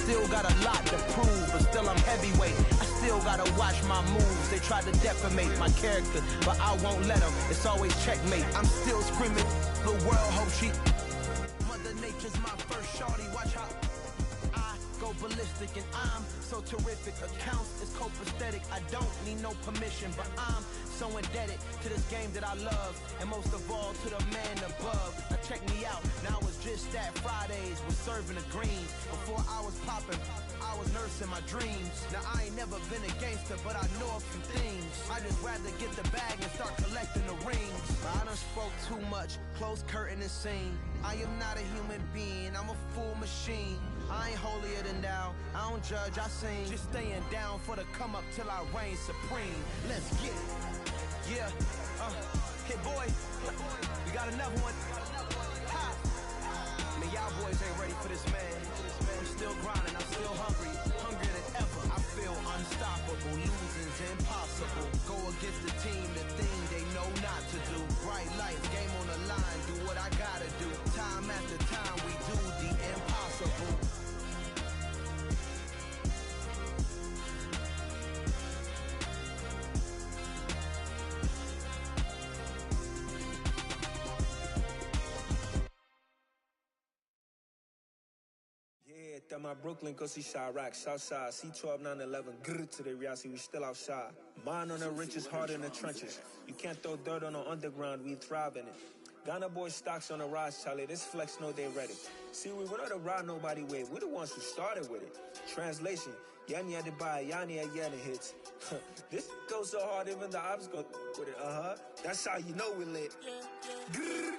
still got a lot to prove, but still I'm heavyweight. I still gotta watch my moves. They tried to defamate my character, but I won't let them. It's always checkmate. I'm still screaming, the world hope she... Mother Nature's my first shorty. Watch how I go ballistic, and I'm so terrific. Accounts is copacetic. I don't need no permission, but I'm so indebted to this game that I love, and most of all to the man above. Now check me out, now it's just that Fridays was serving the greens. Before I was popping, I was nursing my dreams. Now I ain't never been a gangster, but I know a few things. I just rather get the bag and start collecting the rings. But I done spoke too much, close curtain and scene. I am not a human being, I'm a full machine. I ain't holier than thou, I don't judge, I sing. Just staying down for the come up till I reign supreme. Let's get it. Yeah, hit boy, we got another one. Ha! Man, y'all boys ain't ready for this, man. I'm still grinding, I'm still hungry, hungrier than ever. I feel unstoppable, losing's impossible. Go against the team, the thing they know not to do. Bright lights, game on the line, do what I gotta do. Time after time, we do the impossible. That my Brooklyn, go see Chirac, Southside, C12, 911, grrr to the reality, we still outside. Mine on the richest, heart in the trenches. You can't throw dirt on the underground, we thrive in it. Ghana boys stocks on the rise, Charlie, this flex know they ready. See, we were not the ride nobody with, we're the ones who started with it. Translation, Yani had to buy, Yani had Yanni hits. This goes so hard, even the ops go with it, That's how you know we lit. Grrr,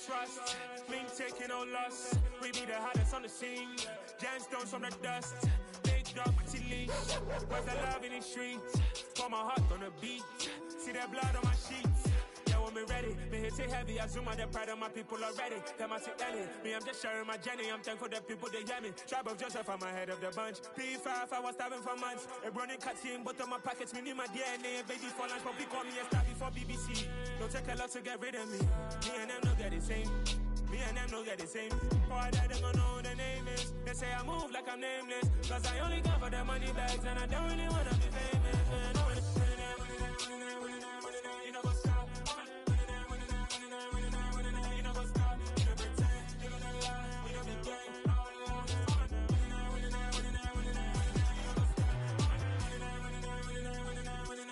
trust, we ain't taking no loss. We be the hottest on the scene. Gemstones from the dust. Big dog, pretty leash. Where's the love in the streets? Pour my heart on the beat. See that blood on my sheets. Yeah, when we ready, me hit it heavy. I zoom out the pride of my people already. Them I see Ellie. Me, I'm just sharing my journey. I'm thankful that people they hear me. Tribe of Joseph, I'm ahead of the bunch. P5, I was starving for months. A running cut in, but on my pockets, me need my DNA. Baby for lunch, but we call me a star before BBC. Don't take a lot to get rid of me. Me and them don't get the same. Me and them don't get the same. Boy, that they gonna know who the name is. They say I move like I'm nameless. Cause I only come for the money bags. And I don't really wanna be famous. You know what's up? You know what's up? You know pretend. You know the lie. You know the game.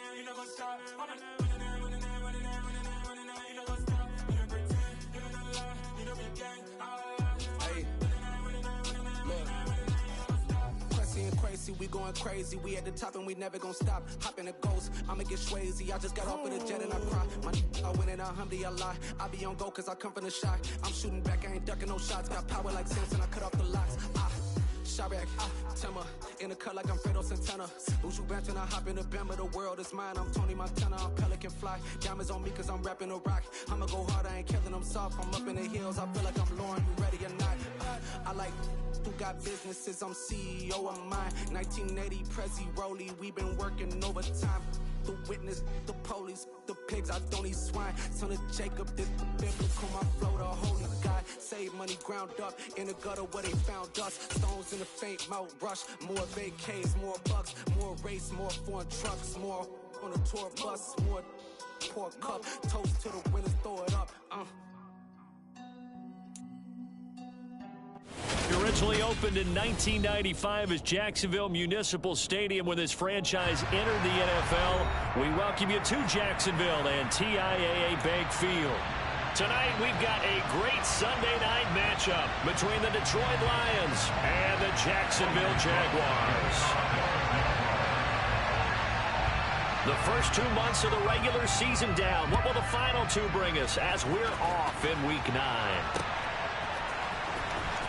You know what's up? Crazy, we going crazy. We at the top and we never gonna stop. Hop in the ghost, I'ma get swayzy. I just got off with a jet and I cry. I win in a Humvee, I lie. I be on go cause I come from the shot. I'm shooting back, I ain't ducking no shots. Got power like Samson, I cut off the locks. Chirac, Timmer, in the cut like I'm Fredo Santana. Buju Banton, I hop in the Bama, the world is mine. I'm Tony Montana, I'm Pelican Fly. Diamonds on me cause I'm rapping a rock. I'ma go hard, I ain't killing them soft. I'm up in the hills, I feel like I'm Lauren, you ready or not? I like who got businesses, I'm CEO of mine. 1980 Prezi Rolly, we been working overtime. The witness, the police, the pigs, I don't eat swine. Son of Jacob, this the biblical, my flow, the holy God. Save money ground up in the gutter where they found us. Stones in the faint mouth rush. More vacays, more bucks, more race, more foreign trucks, more on a tour bus, more pork cup. Toast to the winners, throw it up. Originally opened in 1995 as Jacksonville Municipal Stadium when this franchise entered the NFL. We welcome you to Jacksonville and TIAA Bank Field. Tonight we've got a great Sunday night matchup between the Detroit Lions and the Jacksonville Jaguars. The first 2 months of the regular season down. What will the final two bring us as we're off in Week 9?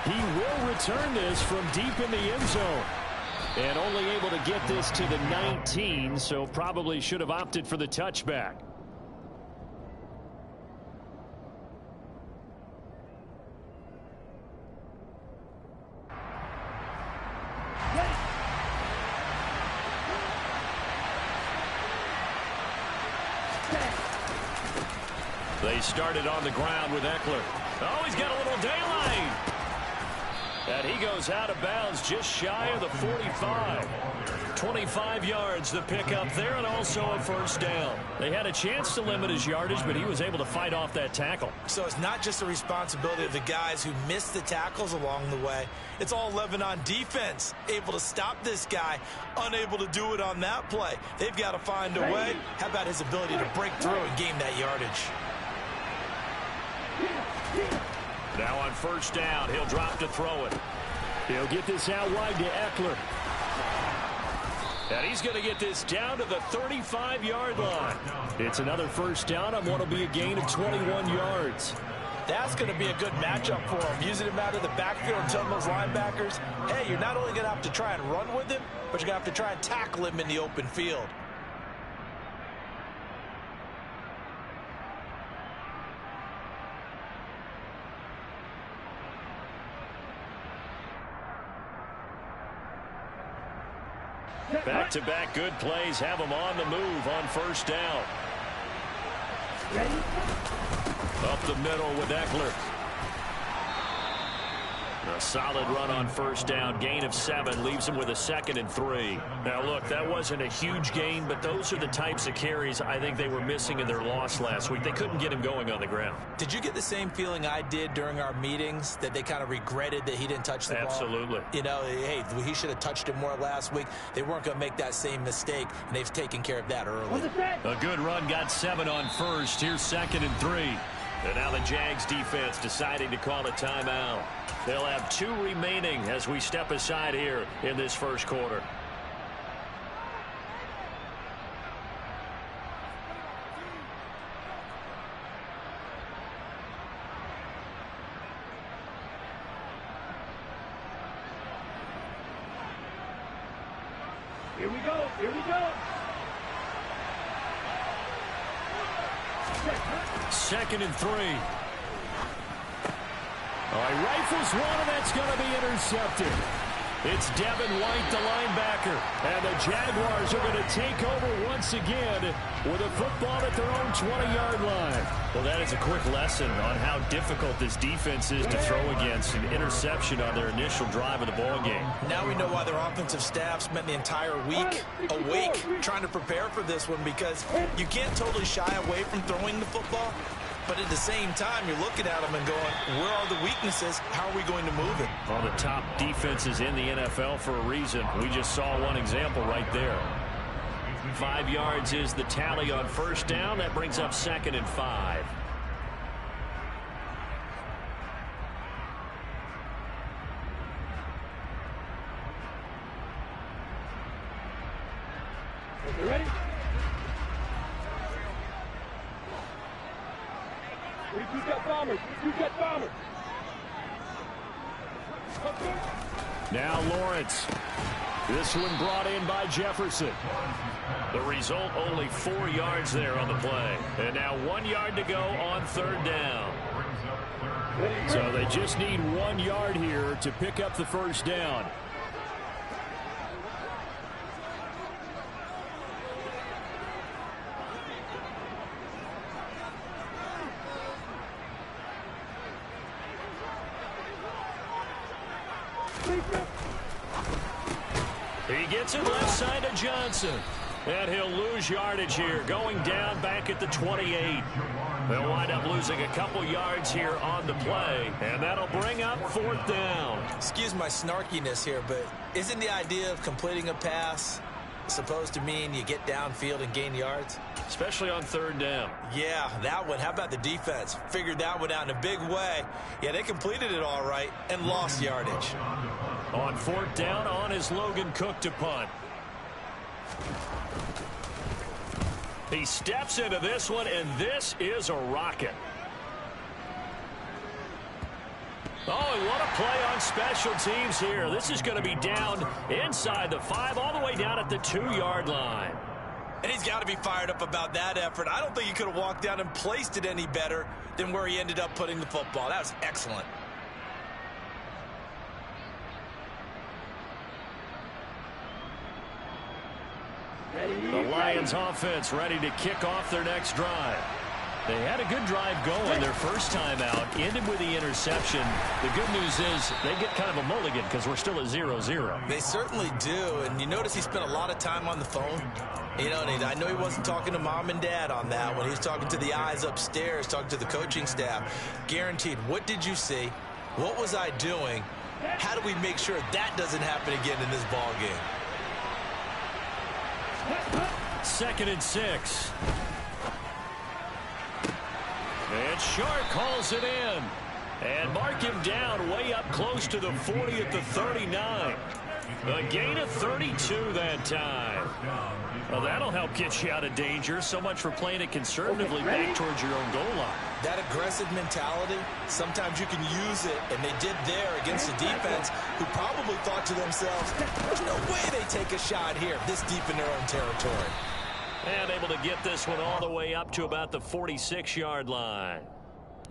He will return this from deep in the end zone. And only able to get this to the 19, so probably should have opted for the touchback. They started on the ground with Eckler. Oh, he's got a little daylight. And he goes out of bounds just shy of the 45. 25 yards the pickup there, and also a first down. They had a chance to limit his yardage, but he was able to fight off that tackle. So it's not just the responsibility of the guys who missed the tackles along the way. It's all 11 on defense, able to stop this guy, unable to do it on that play. They've got to find a way. How about his ability to break through and gain that yardage? Now on first down, he'll drop to throw it. He'll get this out wide to Eckler. And he's going to get this down to the 35-yard line. It's another first down on what will be a gain of 21 yards. That's going to be a good matchup for him. Using him out of the backfield and telling those linebackers, hey, you're not only going to have to try and run with him, but you're going to have to try and tackle him in the open field. Back-to-back good plays have him on the move on first down. Up the middle with Eckler. A solid run on first down. Gain of 7 leaves him with a 2nd and 3. Now, look, that wasn't a huge gain, but those are the types of carries I think they were missing in their loss last week. They couldn't get him going on the ground. Did you get the same feeling I did during our meetings, that they kind of regretted that he didn't touch the ball? Absolutely. You know, hey, he should have touched it more last week. They weren't going to make that same mistake, and they've taken care of that early. A good run, got 7 on first. Here's 2nd and 3. And now the Jags defense deciding to call a timeout. They'll have 2 remaining as we step aside here in this first quarter. Here we go. Here we go. 2nd and 3. Oh, he rifles one, and that's going to be intercepted. It's Devin White, the linebacker. And the Jaguars are going to take over once again with a football at their own 20-yard line. Well, that is a quick lesson on how difficult this defense is to throw against. An interception on their initial drive of the ball game. Now we know why their offensive staff spent the entire week awake trying to prepare for this one, because you can't totally shy away from throwing the football. But at the same time, you're looking at them and going, where are the weaknesses? How are we going to move it? All the top defenses in the NFL for a reason. We just saw one example right there. 5 yards is the tally on first down. That brings up 2nd and 5. You ready? Repeat that bomber. Repeat that bomber. Now Lawrence. This one brought in by Jefferson. The result, only 4 yards there on the play. And now 1 yard to go on 3rd down. So they just need 1 yard here to pick up the first down. He gets it left side to Johnson. And he'll lose yardage here, going down back at the 28. They'll wind up losing a couple yards here on the play, and that'll bring up 4th down. Excuse my snarkiness here, but isn't the idea of completing a pass supposed to mean you get downfield and gain yards? Especially on 3rd down. Yeah, that one. How about the defense? Figured that one out in a big way. Yeah, they completed it all right and lost yardage. On 4th down, on is Logan Cook to punt. He steps into this one, and this is a rocket. Oh, and what a play on special teams here. This is going to be down inside the 5, all the way down at the 2-yard line. And he's got to be fired up about that effort. I don't think he could have walked down and placed it any better than where he ended up putting the football. That was excellent. The Lions offense ready to kick off their next drive. They had a good drive going their first time out, ended with the interception. The good news is they get kind of a mulligan because we're still at 0-0. They certainly do, and you notice he spent a lot of time on the phone. You know, and I know he wasn't talking to mom and dad on that one. He was talking to the eyes upstairs, talking to the coaching staff. Guaranteed, what did you see? What was I doing? How do we make sure that doesn't happen again in this ball game? 2nd and 6. And Shark calls it in. And mark him down way up close to the 40 at the 39. A gain of 32 that time. Well, that'll help get you out of danger. So much for playing it conservatively back towards your own goal line. That aggressive mentality, sometimes you can use it, and they did there against a defense who probably thought to themselves, there's no way they take a shot here this deep in their own territory. And able to get this one all the way up to about the 46-yard line.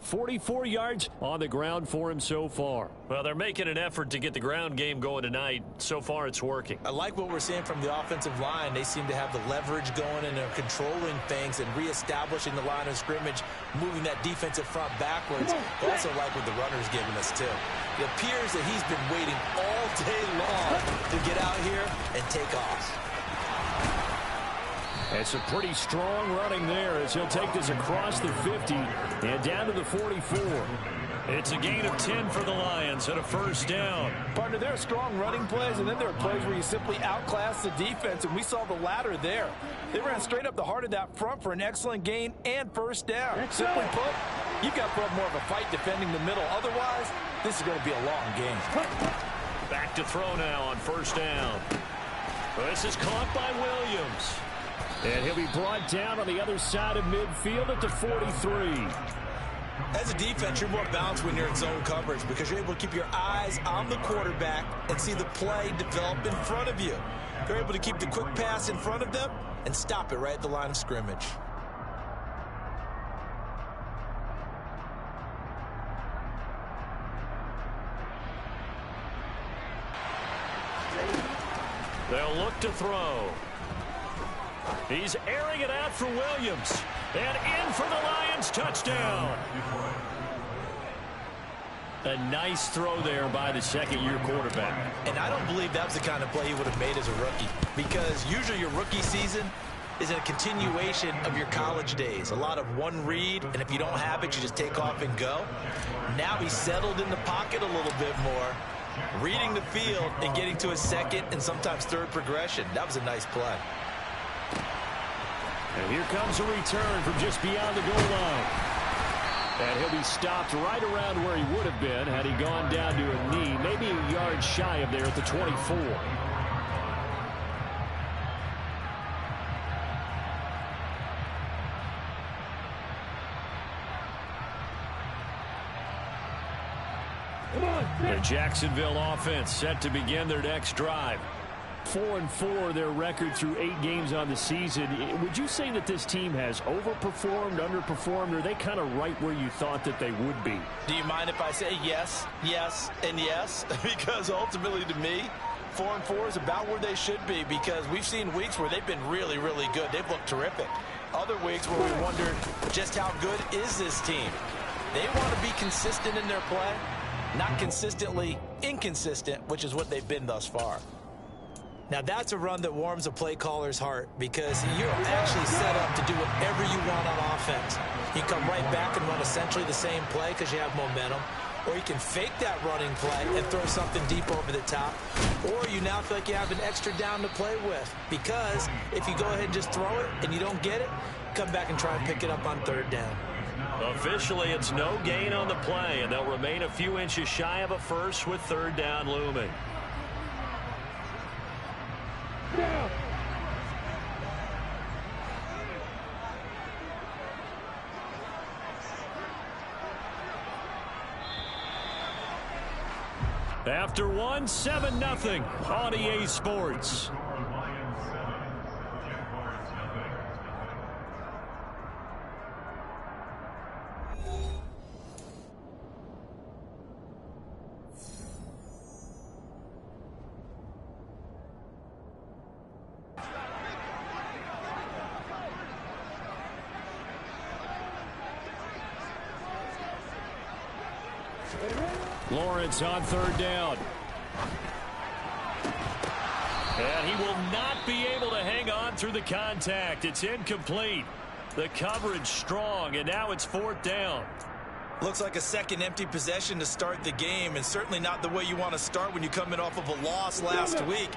44 yards on the ground for him so far. Well, they're making an effort to get the ground game going tonight. So far, it's working. I like what we're seeing from the offensive line. They seem to have the leverage going, and they're controlling things and reestablishing the line of scrimmage, moving that defensive front backwards. I also like what the runner's giving us, too. It appears that he's been waiting all day long to get out here and take off. It's a pretty strong running there as he'll take this across the 50 and down to the 44. It's a gain of 10 for the Lions and a first down. Partner, there are strong running plays, and then there are plays where you simply outclass the defense, and we saw the latter there. They ran straight up the heart of that front for an excellent gain and first down. Simply put, you've got to put up more of a fight defending the middle. Otherwise, this is going to be a long game. Back to throw now on first down. This is caught by Williams. And he'll be brought down on the other side of midfield at the 43. As a defense, you're more balanced when you're in zone coverage because you're able to keep your eyes on the quarterback and see the play develop in front of you. You're able to keep the quick pass in front of them and stop it right at the line of scrimmage. They'll look to throw. He's airing it out for Williams. And in for the Lions, touchdown. A nice throw there by the second-year quarterback. And I don't believe that was the kind of play he would have made as a rookie, because usually your rookie season is a continuation of your college days. A lot of one read, and if you don't have it, you just take off and go. Now he's settled in the pocket a little bit more, reading the field and getting to his second and sometimes third progression. That was a nice play. And here comes a return from just beyond the goal line. And he'll be stopped right around where he would have been had he gone down to a knee, maybe a yard shy of there at the 24. The Jacksonville offense set to begin their next drive. 4-4 their record through 8 games on the season. Would you say that this team has overperformed, underperformed, or are they kind of right where you thought that they would be? Do you mind if I say yes, yes, and yes? Because ultimately to me, 4-4 is about where they should be, because we've seen weeks where they've been really, really good. They've looked terrific. Other weeks where we wondered just how good is this team. They want to be consistent in their play, not consistently inconsistent, which is what they've been thus far. Now, that's a run that warms a play caller's heart, because you're actually set up to do whatever you want on offense. You come right back and run essentially the same play because you have momentum, or you can fake that running play and throw something deep over the top, or you now feel like you have an extra down to play with, because if you go ahead and just throw it and you don't get it, come back and try and pick it up on third down. Officially, it's no gain on the play, and they'll remain a few inches shy of a first with third down looming. After one, 7-0 on EA Sports. Lawrence on third down. And he will not be able to hang on through the contact. It's incomplete. The coverage strong, and now it's fourth down. Looks like a second empty possession to start the game, and certainly not the way you want to start when you come in off of a loss last week.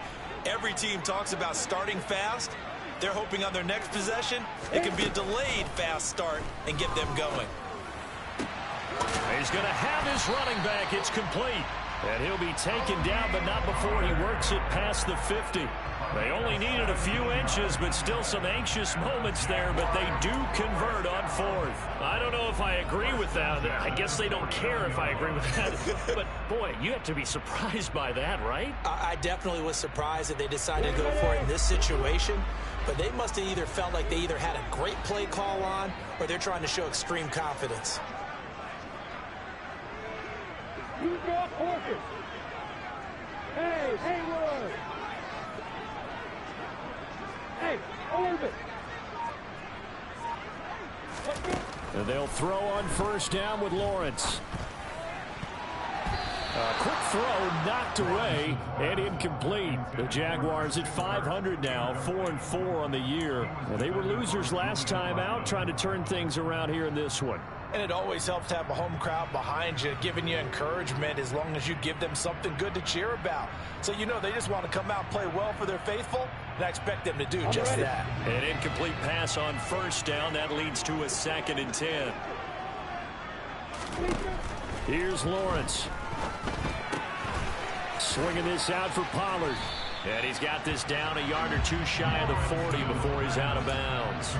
Every team talks about starting fast. They're hoping on their next possession it can be a delayed fast start and get them going. He's going to have his running back. It's complete. And he'll be taken down, but not before he works it past the 50. They only needed a few inches, but still some anxious moments there, but they do convert on fourth. I don't know if I agree with that. I guess they don't care if I agree with that. But, boy, you have to be surprised by that, right? I definitely was surprised that they decided to go for it in this situation, but they must have either felt like they either had a great play call on or they're trying to show extreme confidence. You got horses. Hey, Haywood. Hey, Orbit. And they'll throw on first down with Lawrence. A quick throw knocked away and incomplete. The Jaguars at 500 now, 4-4 on the year. And they were losers last time out, trying to turn things around here in this one. And it always helps to have a home crowd behind you, giving you encouragement as long as you give them something good to cheer about. So you know they just want to come out and play well for their faithful, and I expect them to do just that. An incomplete pass on first down. That leads to a 2nd and 10. Here's Lawrence. Swinging this out for Pollard. And he's got this down a yard or two shy of the 40 before he's out of bounds.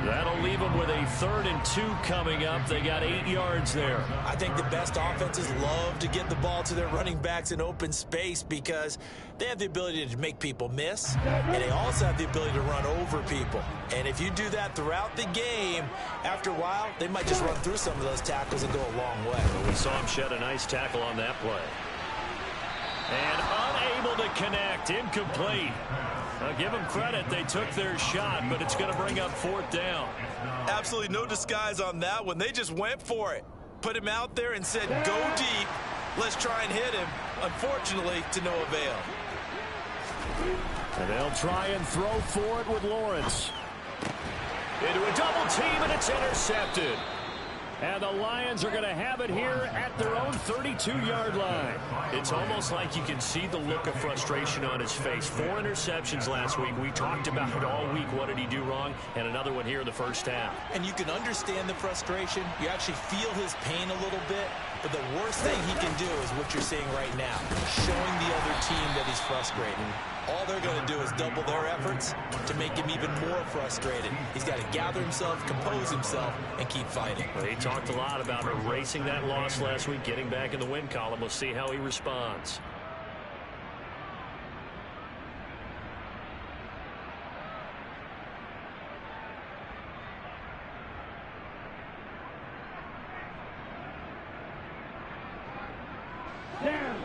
That'll leave them with a 3rd and 2 coming up. They got 8 yards there. I think the best offenses love to get the ball to their running backs in open space because they have the ability to make people miss, and they also have the ability to run over people. And if you do that throughout the game, after a while, they might just run through some of those tackles and go a long way. Well, we saw him shed a nice tackle on that play. And unable to connect, incomplete. Now give them credit, they took their shot, but it's going to bring up 4th down. Absolutely no disguise on that one. They just went for it. Put him out there and said, go deep. Let's try and hit him. Unfortunately, to no avail. And they'll try and throw for it with Lawrence. Into a double team, and it's intercepted. And the Lions are going to have it here at their own 32-yard line. It's almost like you can see the look of frustration on his face. 4 interceptions last week. We talked about it all week. What did he do wrong? And another one here in the first half. And you can understand the frustration. You actually feel his pain a little bit. But the worst thing he can do is what you're seeing right now, showing the other team that he's frustrated. All they're going to do is double their efforts to make him even more frustrated. He's got to gather himself, compose himself, and keep fighting. Well, he talked a lot about erasing that loss last week, getting back in the win column. We'll see how he responds.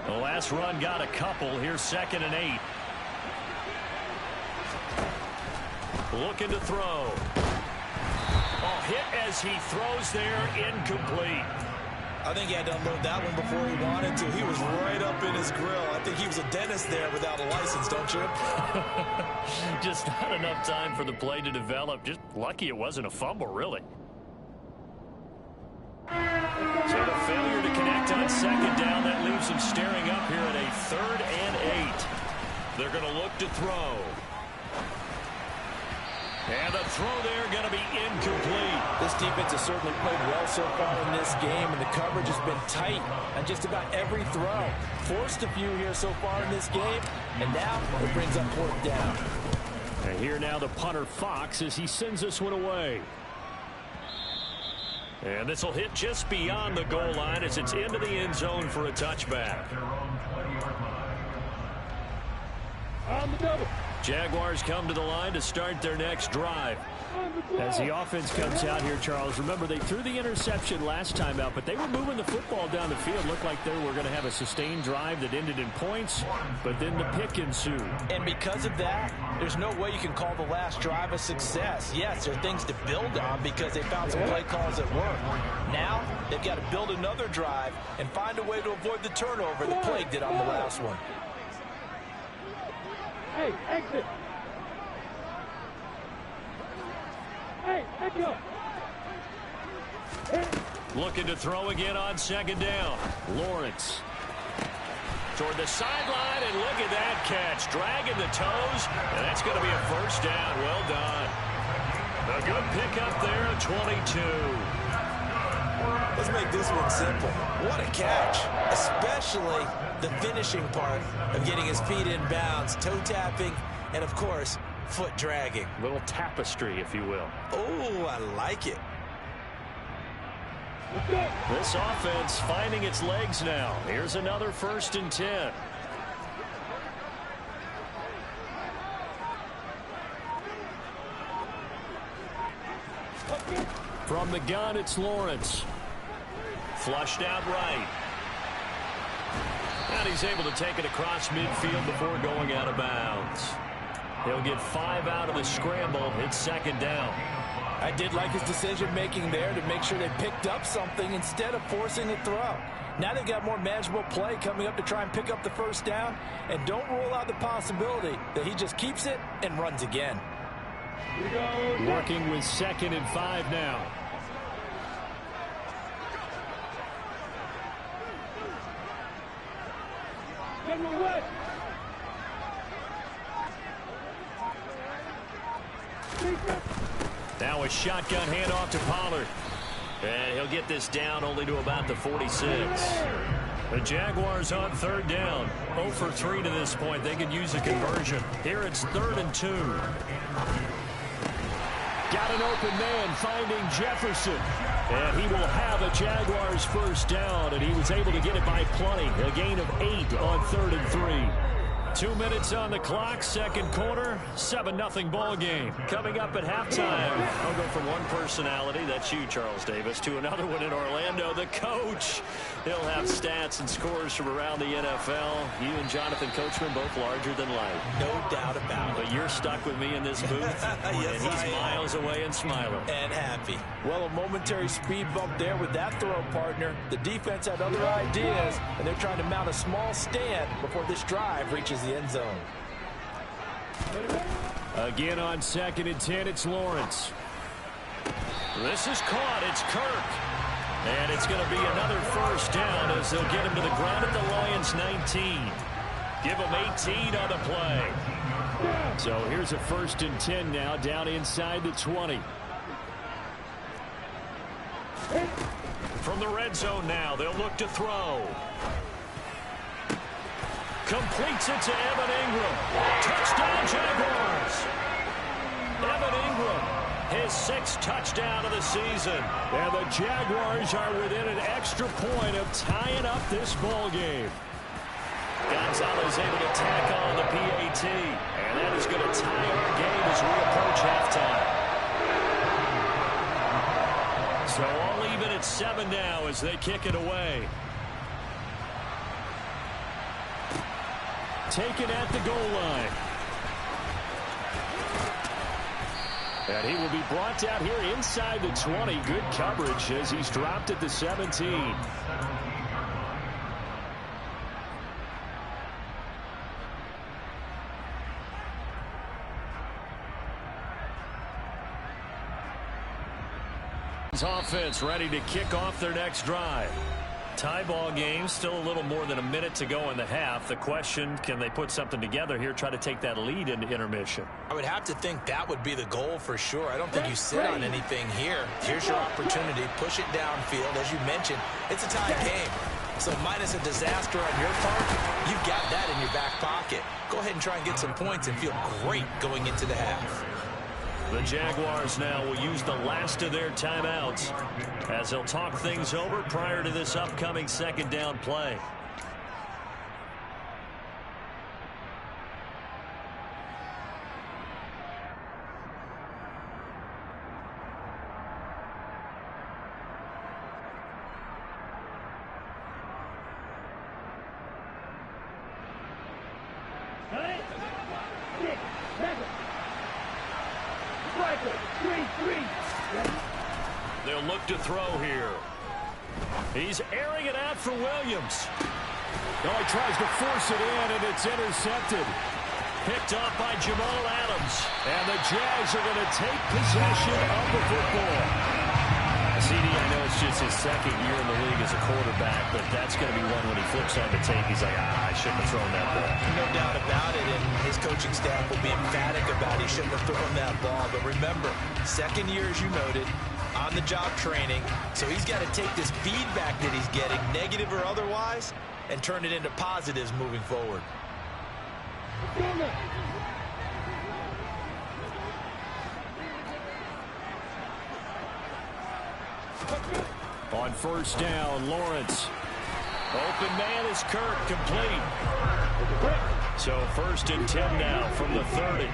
The last run got a couple. Here's 2nd and 8. Looking to throw. Oh, hit as he throws there, incomplete. I think he had to unload that one before he wanted to. He was right up in his grill. I think he was a dentist there without a license, don't you? Just not enough time for the play to develop. Just lucky it wasn't a fumble, really. So the failure to connect on 2nd down, that leaves them staring up here at a 3rd and 8. They're going to look to throw. And the throw there going to be incomplete. This defense has certainly played well so far in this game, and the coverage has been tight on just about every throw. Forced a few here so far in this game, and now it brings up 4th down. And here now the punter Fox as he sends this one away. And this will hit just beyond the goal line as it's into the end zone for a touchback. On the double. Jaguars come to the line to start their next drive. As the offense comes out here, Charles, remember they threw the interception last time out, but they were moving the football down the field. Looked like they were going to have a sustained drive that ended in points, but then the pick ensued. And because of that, there's no way you can call the last drive a success. Yes, there are things to build on because they found some play calls that work. Now, they've got to build another drive and find a way to avoid the turnover the Plague did on the last one. Hey, exit. Hey, let's go. Looking to throw again on second down. Lawrence toward the sideline, and look at that catch. Dragging the toes, and that's going to be a first down. Well done. A good pickup there, 22. Let's make this one simple. What a catch, especially the finishing part of getting his feet in bounds, toe tapping, and of course, foot dragging. Little tapestry, if you will. Oh, I like it. This offense finding its legs now. Here's another 1st and 10. From the gun, it's Lawrence. Flushed out right. And he's able to take it across midfield before going out of bounds. He'll get 5 out of the scramble. It's second down. I did like his decision-making there to make sure they picked up something instead of forcing a throw. Now they've got more manageable play coming up to try and pick up the first down, and don't rule out the possibility that he just keeps it and runs again. Working with 2nd and 5 now. Now a shotgun handoff to Pollard. And he'll get this down only to about the 46. The Jaguars on 3rd down. 0 for 3 to this point. They could use a conversion. Here it's 3rd and 2. Got an open man finding Jefferson. And he will have a Jaguars first down. And he was able to get it by plenty. A gain of 8 on 3rd and 3. 2 minutes on the clock, second quarter, 7-0 ball game. Coming up at halftime, I'll go from one personality, that's you, Charles Davis, to another one in Orlando, the coach. He'll have stats and scores from around the NFL. You and Jonathan Coachman both larger than life. No doubt about it. But you're stuck with me in this booth, yes, and he's miles away and smiling. And happy. Well, a momentary speed bump there with that throw, partner. The defense had other ideas, and they're trying to mount a small stand before this drive reaches the end zone. Again on 2nd and 10, it's Lawrence. This is caught. It's Kirk. And it's going to be another first down as they'll get him to the ground at the Lions' 19. Give him 18 on the play. So here's a 1st and 10 now down inside the 20. From the red zone now, they'll look to throw. Completes it to Evan Ingram. Touchdown, Jaguars. Evan Ingram, his 6th touchdown of the season. And the Jaguars are within an extra point of tying up this ball game. Gonzalez able to tack on the PAT. And that is going to tie our game as we approach halftime. So all even at 7 now as they kick it away. Taken at the goal line. And he will be brought down here inside the 20. Good coverage as he's dropped at the 17. Offense ready to kick off their next drive. Tie ball game, still a little more than a minute to go in the half. The question, can they put something together here, try to take that lead into intermission? I would have to think that would be the goal for sure. I don't think you sit on anything here. Here's your opportunity. Push it downfield. As you mentioned, it's a tie game. So minus a disaster on your part, you've got that in your back pocket. Go ahead and try and get some points and feel great going into the half. The Jaguars now will use the last of their timeouts as they'll talk things over prior to this upcoming second down play. They'll look to throw here. He's airing it out for Williams. Oh, he tries to force it in, and it's intercepted. Picked off by Jamal Adams. And the Jags are going to take possession of the football. CD, I know it's just his second year in the league as a quarterback, but that's going to be one when he flips on the tape. He's like, I shouldn't have thrown that ball. No doubt about it, and his coaching staff will be emphatic about he shouldn't have thrown that ball. But remember, second year, as you noted, on-the-job training, so he's got to take this feedback that he's getting, negative or otherwise, and turn it into positives moving forward. On first down, Lawrence. Open man is Kirk, complete. So first and 10 now from the 30.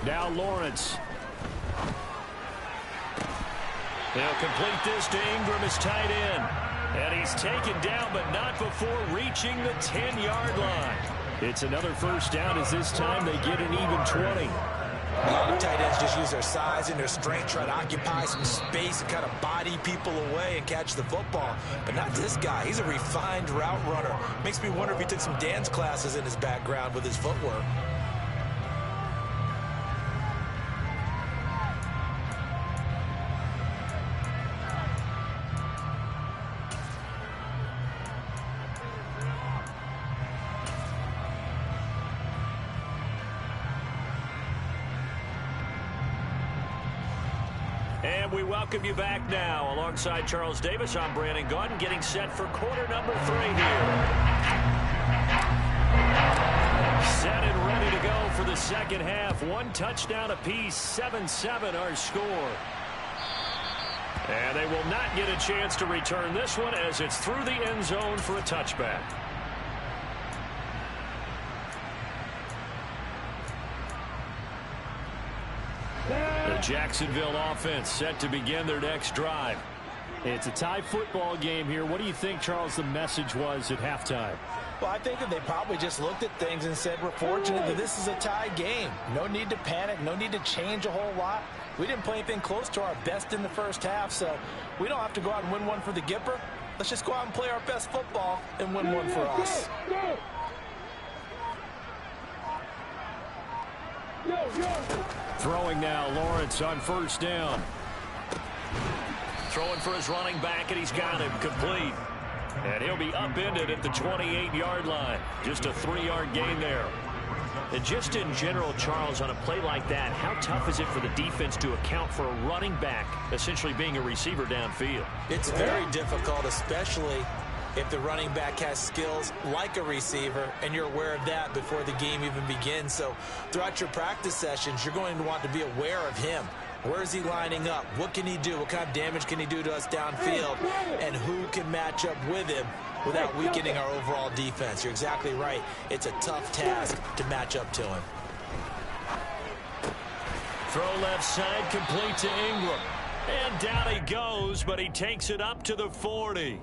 Now Lawrence. They'll complete this to Ingram, his tight end. And he's taken down, but not before reaching the 10-yard line. It's another first down as this time they get an even 20. A lot of tight ends just use their size and their strength, try to occupy some space and kind of body people away and catch the football. But not this guy. He's a refined route runner. Makes me wonder if he took some dance classes in his background with his footwork. And we welcome you back now. Alongside Charles Davis, I'm Brandon Gaudin, getting set for quarter number 3 here. Set and ready to go for the second half. 1 touchdown apiece, 7-7 our score. And they will not get a chance to return this one as it's through the end zone for a touchback. The Jacksonville offense set to begin their next drive. It's a tie football game here. What do you think, Charles, the message was at halftime? Well, I think that they probably just looked at things and said, we're fortunate that this is a tie game. No need to panic. No need to change a whole lot. We didn't play anything close to our best in the first half, so we don't have to go out and win one for the Gipper. Let's just go out and play our best football and win one for us. Throwing now, Lawrence on first down. Throwing for his running back, and he's got him complete. And he'll be upended at the 28-yard line. Just a 3-yard gain there. And just in general, Charles, on a play like that, how tough is it for the defense to account for a running back essentially being a receiver downfield? It's very difficult, especially if the running back has skills like a receiver, and you're aware of that before the game even begins. So throughout your practice sessions, you're going to want to be aware of him. Where is he lining up? What can he do? What kind of damage can he do to us downfield? And who can match up with him without weakening our overall defense? You're exactly right. It's a tough task to match up to him. Throw left side, complete to Ingram. And down he goes, but he takes it up to the 40.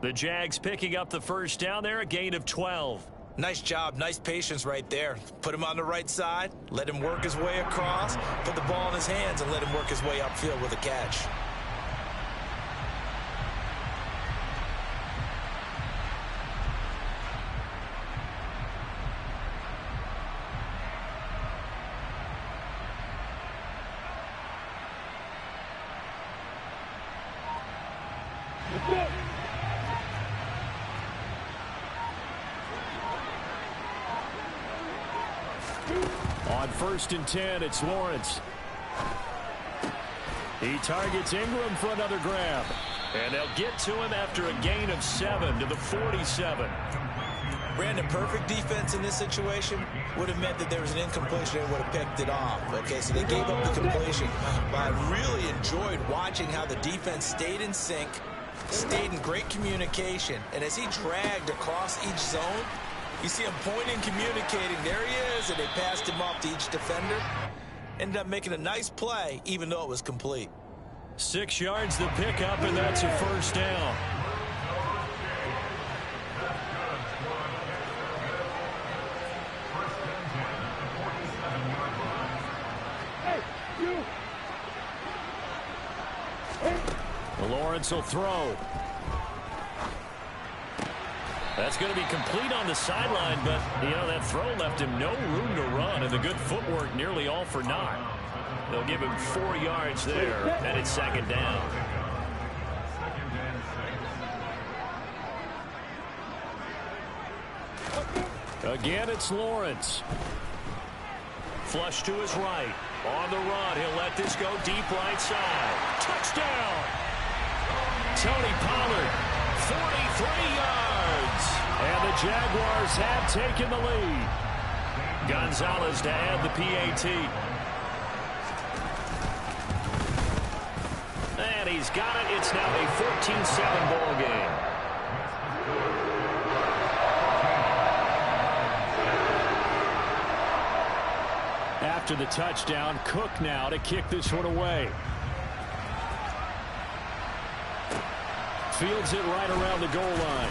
The Jags picking up the first down there, a gain of 12. Nice job, nice patience right there. Put him on the right side, let him work his way across, put the ball in his hands, and let him work his way upfield with a catch. On first and 10, it's Lawrence. He targets Ingram for another grab. And they'll get to him after a gain of 7 to the 47. Brandon, perfect defense in this situation would have meant that there was an incompletion. They would have picked it off. Okay, so they gave up the completion. But I really enjoyed watching how the defense stayed in sync, stayed in great communication. And as he dragged across each zone, you see him pointing, communicating. There he is, and they passed him off to each defender. Ended up making a nice play, even though it was complete. 6 yards the pickup, and that's a first down. Lawrence will throw. That's going to be complete on the sideline, but, that throw left him no room to run, and the good footwork nearly all for naught. They'll give him 4 yards there, and it's second down. Again, it's Lawrence. Flush to his right. On the run, he'll let this go deep right side. Touchdown! Tony Pollard, 43 yards. And the Jaguars have taken the lead. Gonzalez to add the PAT. And he's got it. It's now a 14-7 ball game. After the touchdown, Cook now to kick this one away. Fields it right around the goal line.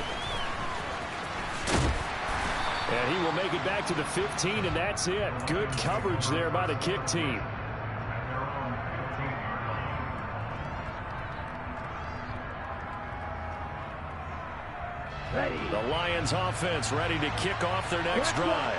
And he will make it back to the 15, and that's it. Good coverage there by the kick team. The Lions offense ready to kick off their next drive.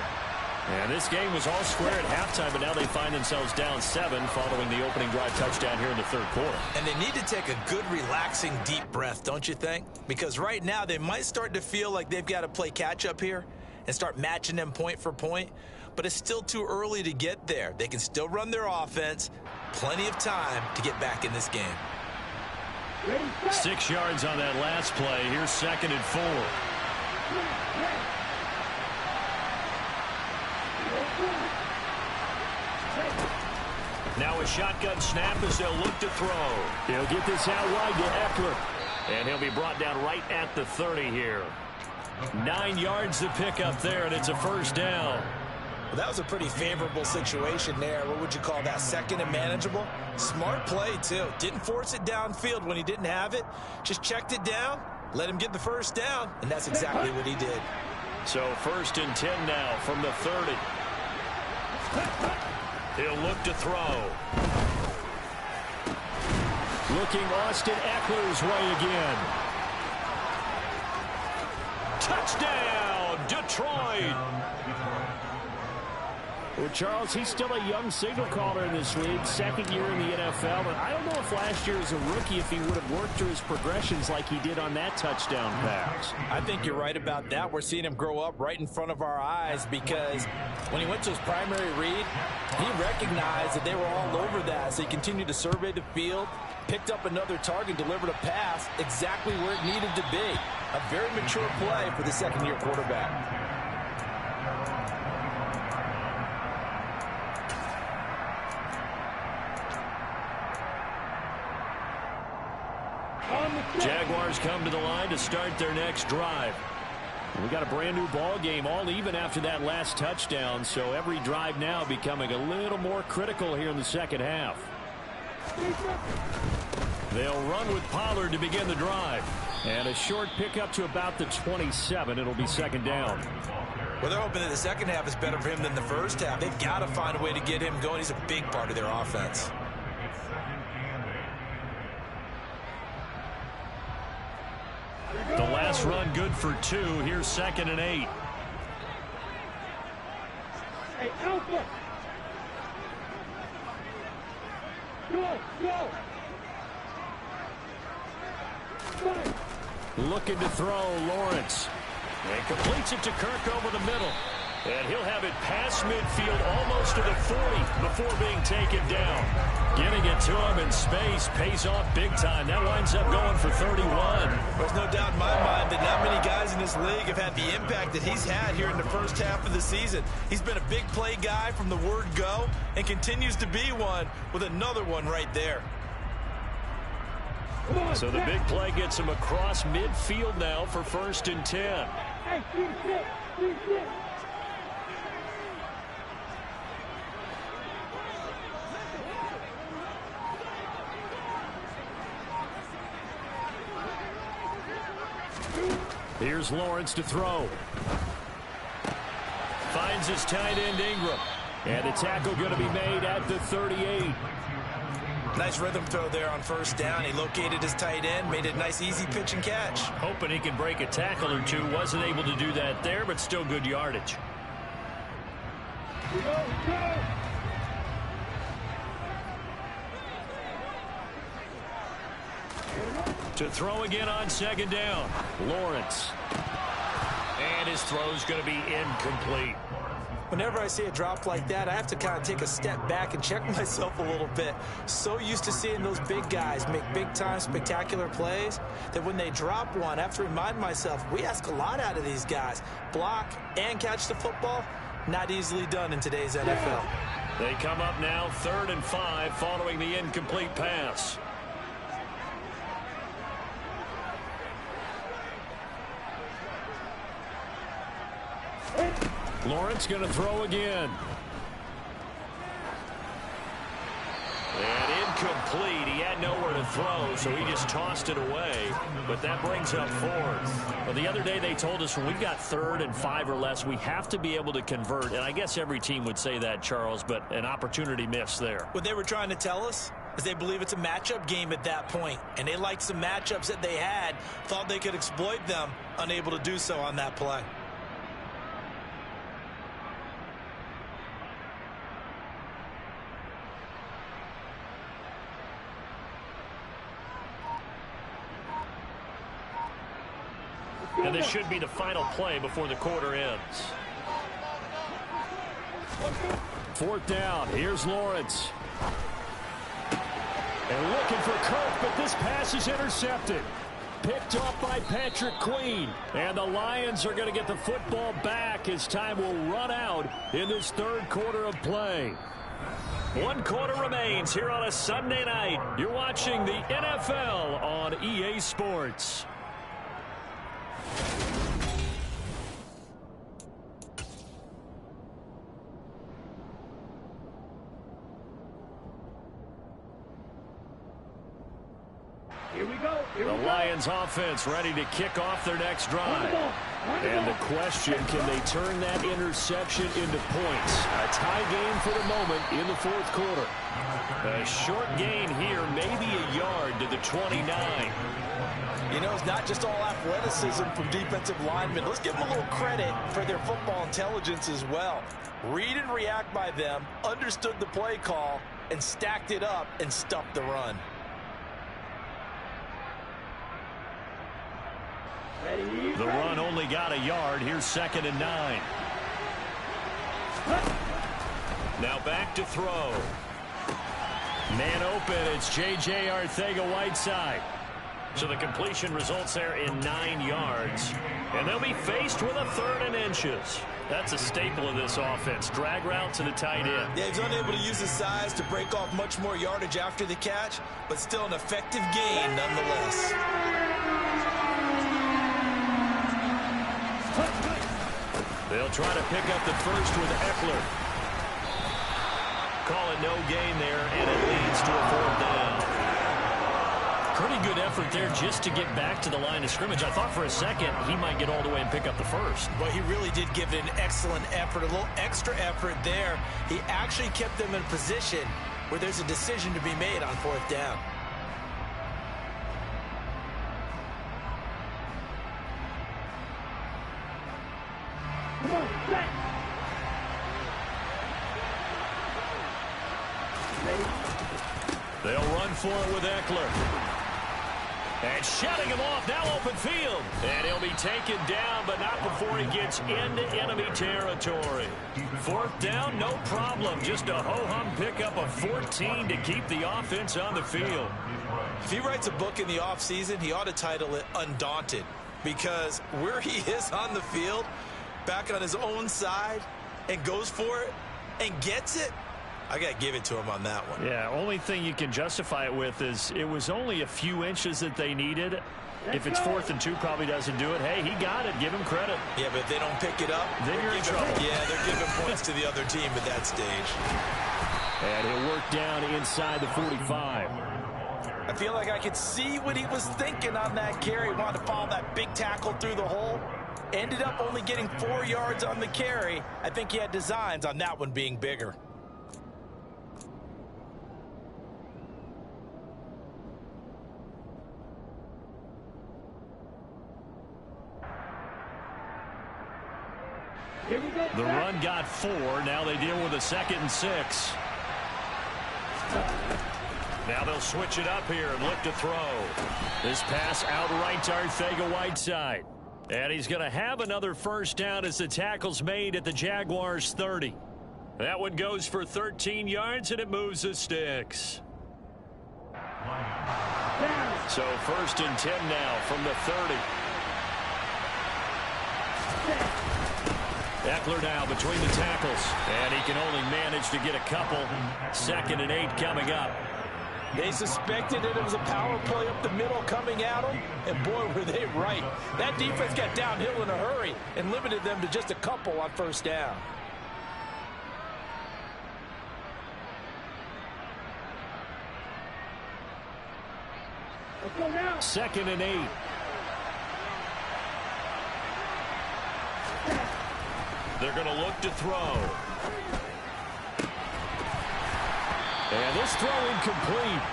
And this game was all square at halftime, but now they find themselves down 7 following the opening drive touchdown here in the third quarter. And they need to take a good, relaxing, deep breath, don't you think? Because right now they might start to feel like they've got to play catch-up here and start matching them point for point. But it's still too early to get there. They can still run their offense. Plenty of time to get back in this game. 6 yards on that last play. Here's 2nd and 4. Now a shotgun snap as they'll look to throw. He'll get this out wide to Eckler. And he'll be brought down right at the 30 here. 9 yards to pick up there, and it's a first down. Well, that was a pretty favorable situation there. What would you call that? Second and manageable? Smart play, too. Didn't force it downfield when he didn't have it. Just checked it down, let him get the first down, and that's exactly what he did. So 1st and 10 now from the 30. He'll look to throw. Looking Austin Eckler's way again. Touchdown, Detroit. Well, Charles, he's still a young signal caller in this league, 2nd year in the NFL. But I don't know if last year as a rookie, if he would have worked through his progressions like he did on that touchdown pass. I think you're right about that. We're seeing him grow up right in front of our eyes because when he went to his primary read, he recognized that they were all over that. So he continued to survey the field, picked up another target, delivered a pass exactly where it needed to be. A very mature play for the 2nd-year quarterback. Jaguars come to the line to start their next drive. We got a brand new ball game, all even after that last touchdown, so every drive now becoming a little more critical here in the second half. They'll run with Pollard to begin the drive. And a short pickup to about the 27. It'll be 2nd down. Well, they're hoping that the second half is better for him than the first half. They've got to find a way to get him going. He's a big part of their offense. The last run good for 2. Here's 2nd and 8. Hey, Alpha! Go! Looking to throw, Lawrence. And completes it to Kirk over the middle. And he'll have it past midfield, almost to the 40 before being taken down. Getting it to him in space pays off big time. That winds up going for 31. There's no doubt in my mind that not many guys in this league have had the impact that he's had here in the first half of the season. He's been a big play guy from the word go and continues to be one with another one right there. So the big play gets him across midfield now for 1st and 10. Hey, keep it. Here's Lawrence to throw. Finds his tight end Ingram. And the tackle going to be made at the 38. Nice rhythm throw there on 1st down. He located his tight end, made it a nice easy pitch and catch. Hoping he can break a tackle or two. Wasn't able to do that there, but still good yardage. To throw again on 2nd down. Lawrence. And his throw's going to be incomplete. Whenever I see a drop like that, I have to kind of take a step back and check myself a little bit. So used to seeing those big guys make big-time spectacular plays that when they drop one, I have to remind myself, we ask a lot out of these guys. Block and catch the football, not easily done in today's NFL. They come up now 3rd and 5 following the incomplete pass. Lawrence going to throw again. And incomplete. He had nowhere to throw, so he just tossed it away. But that brings up 4th. Well, the other day they told us when we've got 3rd and 5 or less, we have to be able to convert. And I guess every team would say that, Charles, but an opportunity missed there. What they were trying to tell us is they believe it's a matchup game at that point. And they liked some matchups that they had, thought they could exploit them, unable to do so on that play. And this should be the final play before the quarter ends. 4th down. Here's Lawrence. And looking for Kirk, but this pass is intercepted. Picked off by Patrick Queen. And the Lions are going to get the football back as time will run out in this 3rd quarter of play. 1 quarter remains here on a Sunday night. You're watching the NFL on EA Sports. Here we go. The Lions offense ready to kick off their next drive. And the question, can they turn that interception into points? A tie game for the moment in the 4th quarter. A short gain here, maybe a yard to the 29. You know, it's not just all athleticism from defensive linemen. Let's give them a little credit for their football intelligence as well. Read and react by them, understood the play call, and stacked it up and stuffed the run. The run only got a yard. Here's 2nd and 9. Now back to throw. Man open. It's J.J. Arcega-Whiteside. So the completion results there in 9 yards. And they'll be faced with a 3rd and inches. That's a staple of this offense. Drag route to the tight end. Yeah, he's unable to use his size to break off much more yardage after the catch, but still an effective gain nonetheless. They'll try to pick up the first with Eckler. Call it no gain there, and it leads to a 4th down. Pretty good effort there just to get back to the line of scrimmage. I thought for a second he might get all the way and pick up the first. Well, he really did give it an excellent effort, a little extra effort there. He actually kept them in position where there's a decision to be made on 4th down. They'll run for it with Eckler. And shutting him off, now open field. And he'll be taken down, but not before he gets into enemy territory. Fourth down, no problem. Just a ho-hum pickup of 14 to keep the offense on the field. If he writes a book in the offseason, he ought to title it Undaunted. Because where he is on the field, back on his own side, and goes for it, and gets it, I got to give it to him on that one. Yeah, only thing you can justify it with is it was only a few inches that they needed. If it's 4th and 2, probably doesn't do it. Hey, he got it. Give him credit. Yeah, but if they don't pick it up, then you're in trouble. Yeah, they're giving points to the other team at that stage. And he'll work down inside the 45. I feel like I could see what he was thinking on that carry. He wanted to follow that big tackle through the hole. Ended up only getting 4 yards on the carry. I think he had designs on that one being bigger. The run got 4. Now they deal with a 2nd and 6. Now they'll switch it up here and look to throw. This pass outright to Arcega-Whiteside. And he's going to have another first down as the tackle's made at the Jaguars' 30. That one goes for 13 yards, and it moves the sticks. So 1st and 10 now from the 30. Eckler now between the tackles, and he can only manage to get a couple. 2nd and 8 coming up. They suspected that it was a power play up the middle coming at them, and boy, were they right. That defense got downhill in a hurry and limited them to just a couple on first down. Let's go now. 2nd and 8. They're going to look to throw. And this throw incomplete.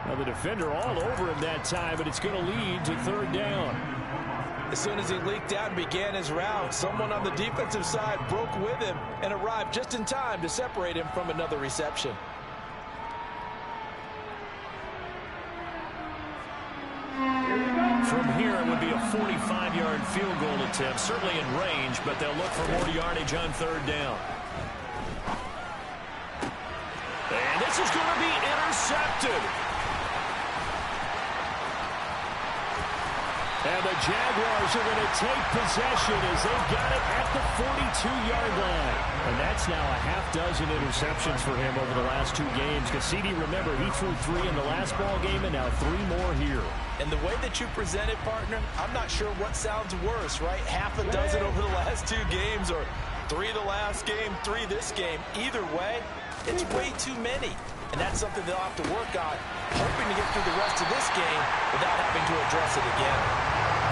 Now the defender all over him that time, but it's going to lead to 3rd down. As soon as he leaked out and began his route, someone on the defensive side broke with him and arrived just in time to separate him from another reception. From here, it would be a 45-yard field goal attempt, certainly in range, but they'll look for more yardage on 3rd down. And this is going to be intercepted. And the Jaguars are going to take possession as they've got it at the 42-yard line. And that's now a half-dozen interceptions for him over the last 2 games. Cassidy, remember, he threw 3 in the last ball game and now 3 more here. And the way that you present it, partner, I'm not sure what sounds worse, right? Half a dozen over the last 2 games or 3 the last game, 3 this game. Either way, it's way too many. And that's something they'll have to work on, hoping to get through the rest of this game without having to address it again.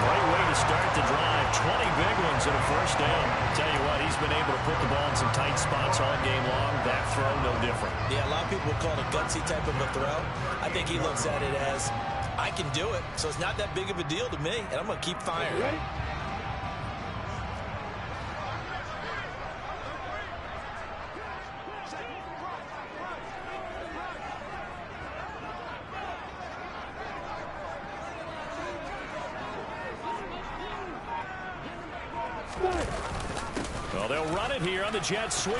Great way to start the drive. 20 big ones and a first down. Tell you what, he's been able to put the ball in some tight spots all game long. That throw, no different. Yeah, a lot of people call it a gutsy type of a throw. I think he looks at it as, I can do it, so it's not that big of a deal to me, and I'm going to keep firing. Well, they'll run it here on the jet sweep.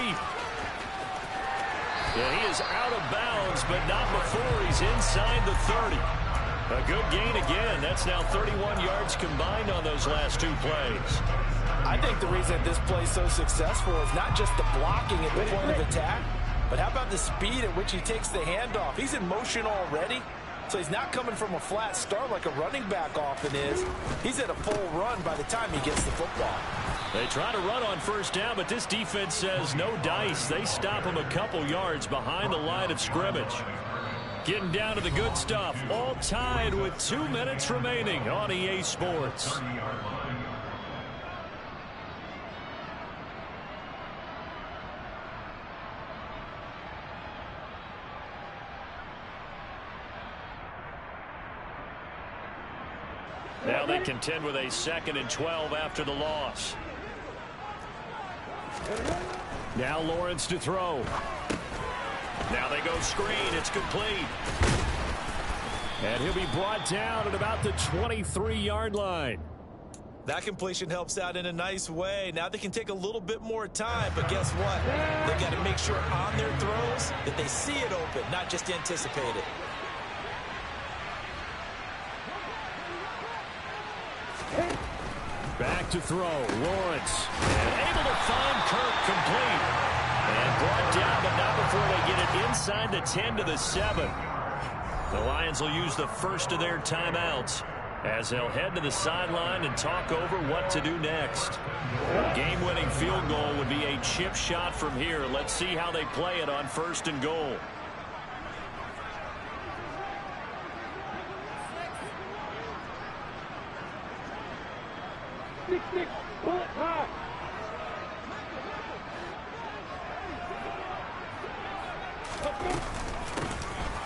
Yeah, he is out of bounds, but not before he's inside the 30. A good gain again. That's now 31 yards combined on those last 2 plays. I think the reason that this play is so successful is not just the blocking at the point of attack, but how about the speed at which he takes the handoff? He's in motion already, so he's not coming from a flat start like a running back often is. He's at a full run by the time he gets the football. They try to run on first down, but this defense says no dice. They stop him a couple yards behind the line of scrimmage. Getting down to the good stuff, all tied with 2 minutes remaining on EA Sports. Now they contend with a 2nd and 12 after the loss. Now Lawrence to throw. Now they go screen. It's complete. And he'll be brought down at about the 23-yard line. That completion helps out in a nice way. Now they can take a little bit more time, but guess what? They've got to make sure on their throws that they see it open, not just anticipate it. Back to throw, Lawrence. And able to find Kirk complete. And brought down, but not before they get it inside the 10 to the 7. The Lions will use the first of their timeouts as they'll head to the sideline and talk over what to do next. Game-winning field goal would be a chip shot from here. Let's see how they play it on 1st and goal. Bullet high.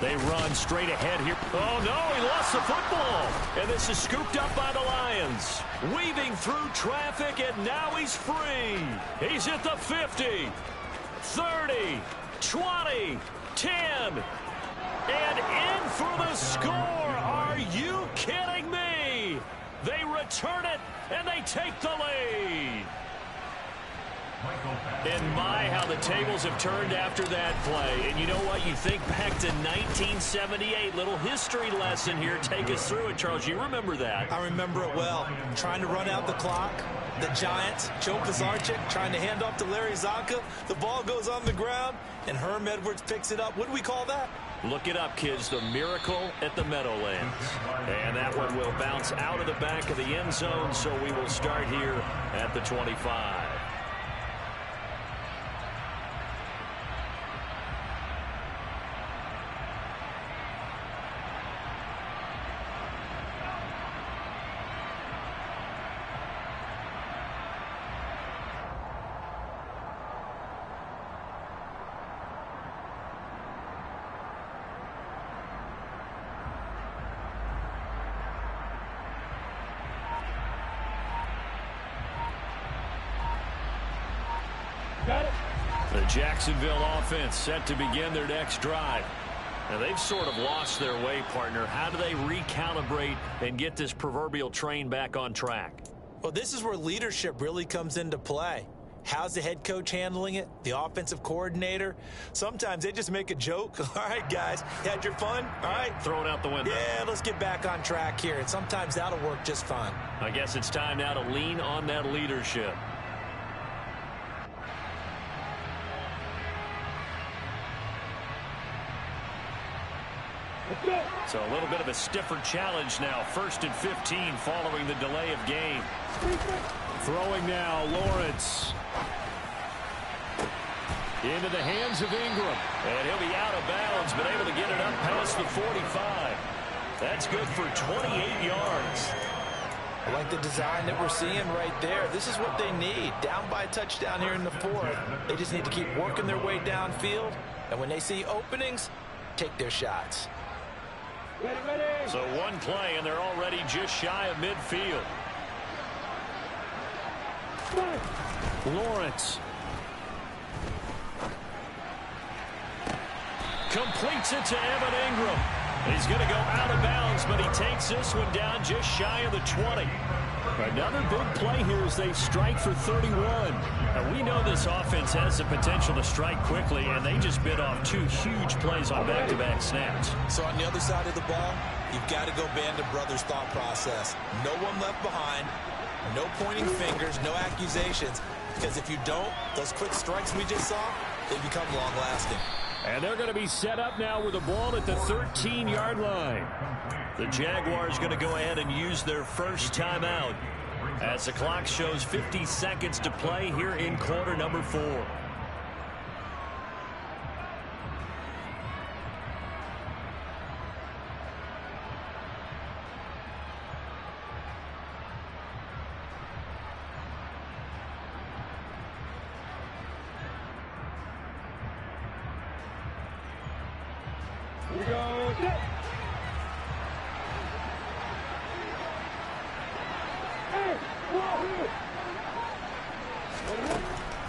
They run straight ahead here. Oh, no, he lost the football. And this is scooped up by the Lions. Weaving through traffic, and now he's free. He's at the 50, 30, 20, 10, and in for the score. Are you kidding me? They return it, and they take the lead. And my, how the tables have turned after that play. And you know what? You think back to 1978. Little history lesson here. Take us through it, Charles. You remember that. I remember it well. Trying to run out the clock. The Giants, Joe Pisarcik trying to hand off to Larry Zonka. The ball goes on the ground, and Herm Edwards picks it up. What do we call that? Look it up, kids. The miracle at the Meadowlands. And that one will bounce out of the back of the end zone, so we will start here at the 25. The Jacksonville offense set to begin their next drive. Now, they've sort of lost their way, partner. How do they recalibrate and get this proverbial train back on track? Well, this is where leadership really comes into play. How's the head coach handling it? The offensive coordinator? Sometimes they just make a joke. All right, guys, you had your fun? All right. Throw it out the window. Yeah, let's get back on track here. And sometimes that'll work just fine. I guess it's time now to lean on that leadership. So a little bit of a stiffer challenge now. 1st and 15 following the delay of game. Throwing now, Lawrence. Into the hands of Ingram. And he'll be out of bounds, but able to get it up past the 45. That's good for 28 yards. I like the design that we're seeing right there. This is what they need. Down by a touchdown here in the 4th. They just need to keep working their way downfield. And when they see openings, take their shots. So one play, and they're already just shy of midfield. Lawrence. Completes it to Evan Ingram. He's going to go out of bounds, but he takes this one down just shy of the 20. Another big play here as they strike for 31. Now, we know this offense has the potential to strike quickly, and they just bit off 2 huge plays on back-to-back snaps. So on the other side of the ball, you've got to go Band of Brothers thought process. No one left behind, no pointing fingers, no accusations, because if you don't, those quick strikes we just saw, they become long-lasting. And they're going to be set up now with the ball at the 13-yard line. The Jaguars going to go ahead and use their first timeout as the clock shows 50 seconds to play here in quarter number 4.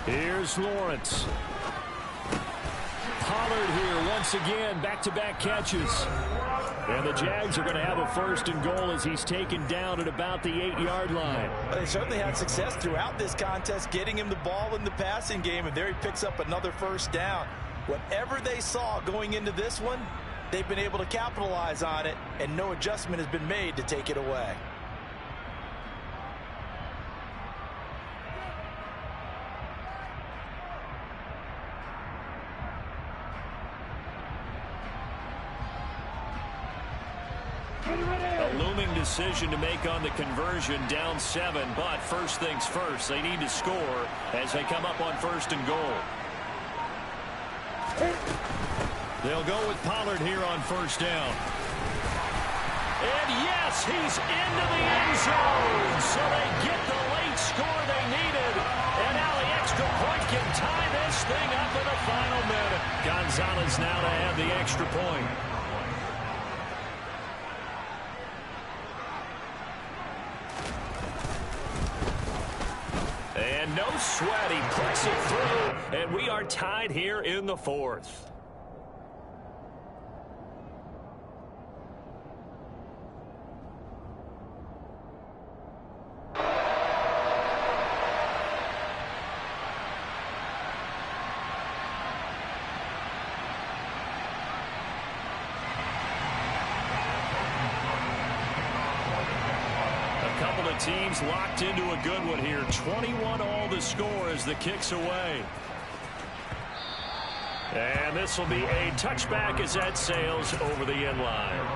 Here's Lawrence. Pollard here once again, back-to-back catches. And the Jags are going to have a 1st and goal as he's taken down at about the 8-yard line. Well, they certainly had success throughout this contest getting him the ball in the passing game, and there he picks up another 1st down. Whatever they saw going into this one, they've been able to capitalize on it, and no adjustment has been made to take it away. A looming decision to make on the conversion, down 7, but first things first, they need to score as they come up on 1st and goal. They'll go with Pollard here on 1st down. And yes, he's into the end zone, so they get the late score they needed. And now the extra point can tie this thing up in the final minute. Gonzalez now to have the extra point. And no sweat, he puts it through, and we are tied here in the 4th. Teams locked into a good one here. 21 all the score as the kick's away. And this will be a touchback as that sails over the end line.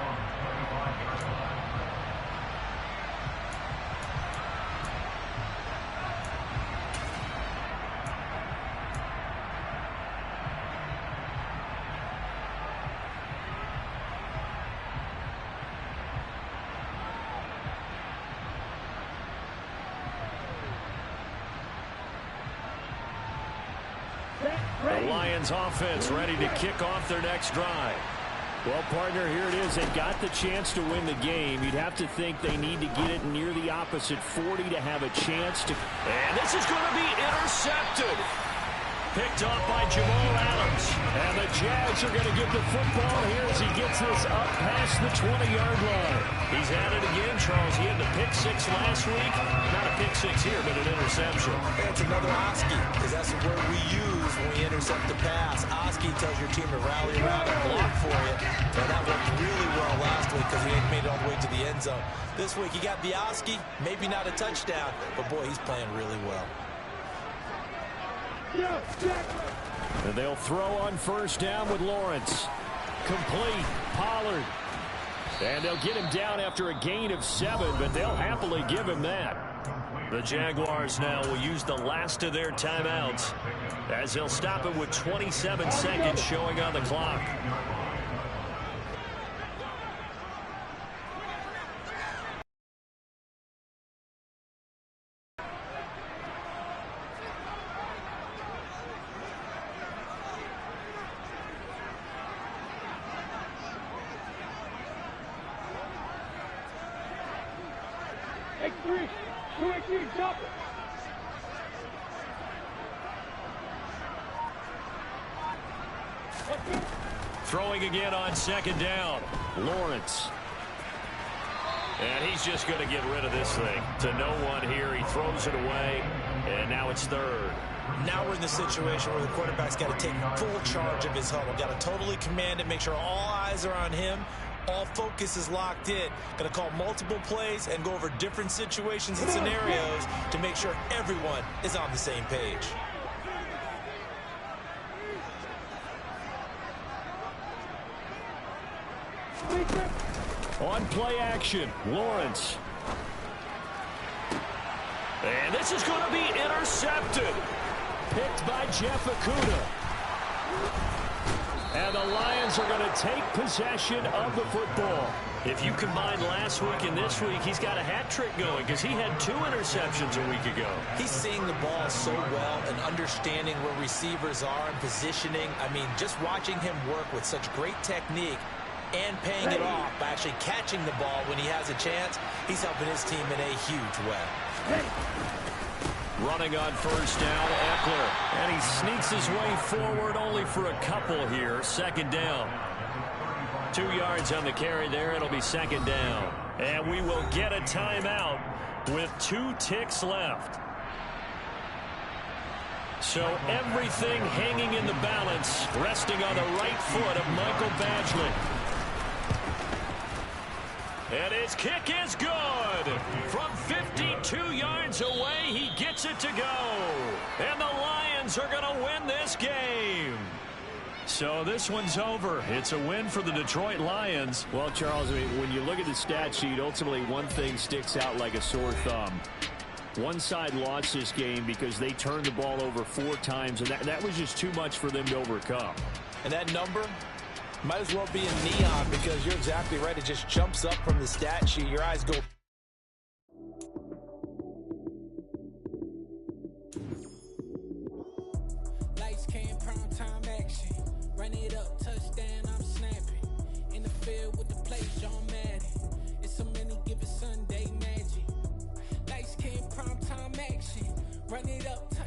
The Lions offense ready to kick off their next drive. Well, partner, here it is. They got the chance to win the game. You'd have to think they need to get it near the opposite 40 to have a chance to. And this is going to be intercepted. Picked off by Jamal Adams. And the Jags are going to get the football here as he gets this up past the 20-yard line. He's at it again, Charles. He had the pick 6 last week. Not a pick 6 here, but an interception. It's another Oski, because that's the word we use when we intercept the pass. Oski tells your team to rally around and block for you. And that worked really well last week because he ain't made it all the way to the end zone. This week he got the Oski, maybe not a touchdown, but boy, he's playing really well. And they'll throw on 1st down with Lawrence. Complete. Pollard. And they'll get him down after a gain of 7, but they'll happily give him that. The Jaguars now will use the last of their timeouts as they'll stop it with 27 seconds showing on the clock. Throwing again on 2nd down. Lawrence. And he's just going to get rid of this thing. To no one here. He throws it away. And now it's 3rd. Now we're in the situation where the quarterback's got to take full charge of his huddle. Got to totally command it, make sure all eyes are on him. All focus is locked in. Going to call multiple plays and go over different situations and scenarios to make sure everyone is on the same page. On play action, Lawrence. And this is going to be intercepted. Picked by Jeff Okudah. And the Lions are going to take possession of the football. If you combine last week and this week, he's got a hat trick going because he had 2 interceptions a week ago. He's seeing the ball so well and understanding where receivers are and positioning. I mean, just watching him work with such great technique and paying it off by actually catching the ball when he has a chance, he's helping his team in a huge way. Running on 1st down, Eckler. And he sneaks his way forward only for a couple here. 2nd down. 2 yards on the carry there. It'll be second down. And we will get a timeout with 2 ticks left. So everything hanging in the balance, resting on the right foot of Michael Badgley. And his kick is good. From 52 yards away, he gets it to go. And the Lions are going to win this game. So this one's over. It's a win for the Detroit Lions. Well, Charles, I mean, when you look at the stat sheet, ultimately one thing sticks out like a sore thumb. One side lost this game because they turned the ball over 4 times, and that was just too much for them to overcome. And that number might as well be in neon, because you're exactly right. It just jumps up from the stat sheet. Your eyes go. Lights, cam, prime time action. Run it up, touchdown, I'm snapping. In the field with the play, John Madden. It's so many given Sunday magic. Lights, cam, prime time action. Run it up, touchdown.